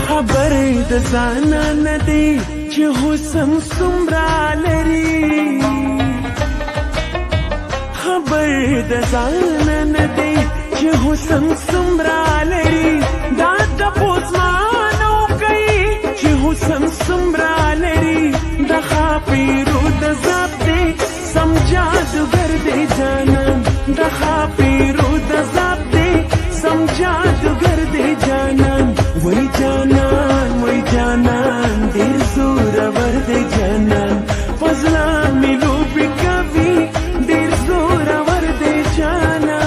خبر د ځانا نه دی چې حسن څومره لري، خبر د ځانا نه دی چې حسن څومره لري، دا تپوس مانو کوي چې حسن څومره لري، د خاپیرو د ذات دی سم جادوګر دی جانان، د خاپیرو د ذات دی سم جادوګر دی جانان، وای جانان وای جانان ډیر زورور دی جانان، فضلان می لوبې کوي ډیر زورور دی جانان.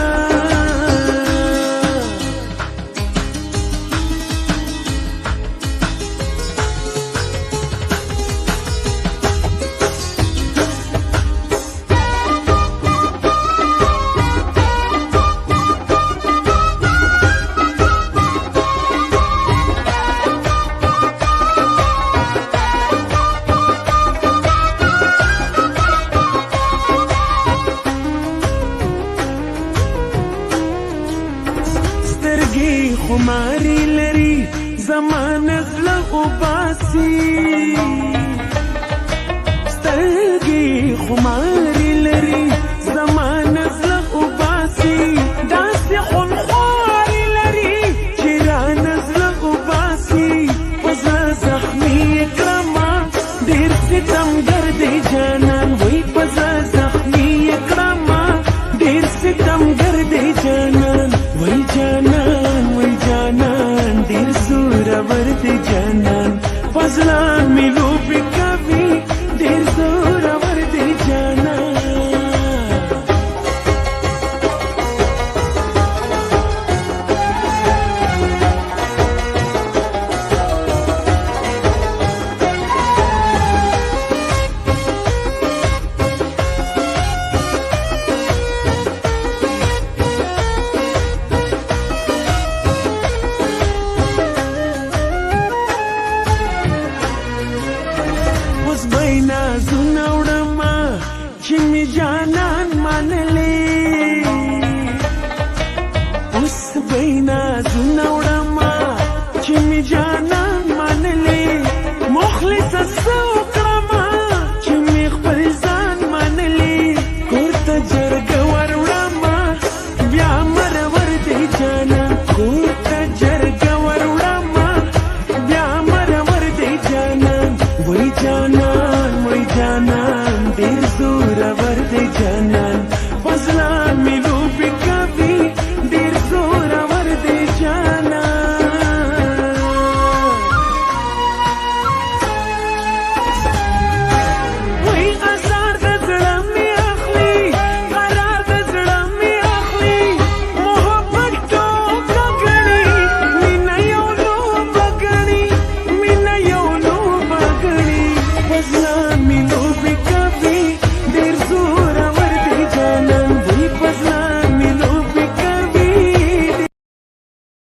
خماری لري زمان زړه وباسي، سترګې خماری لري زمان زړه وباسي، داسې خونخواري لري چې رانه زړه وباسي، په زړه زخمي کړمه ډېر ستمګر دی جانان، وای په زړه زخمي کړمه ډېر ستمګر دی جانان، وای جانان وای جانان ډیر زورور دی جانان.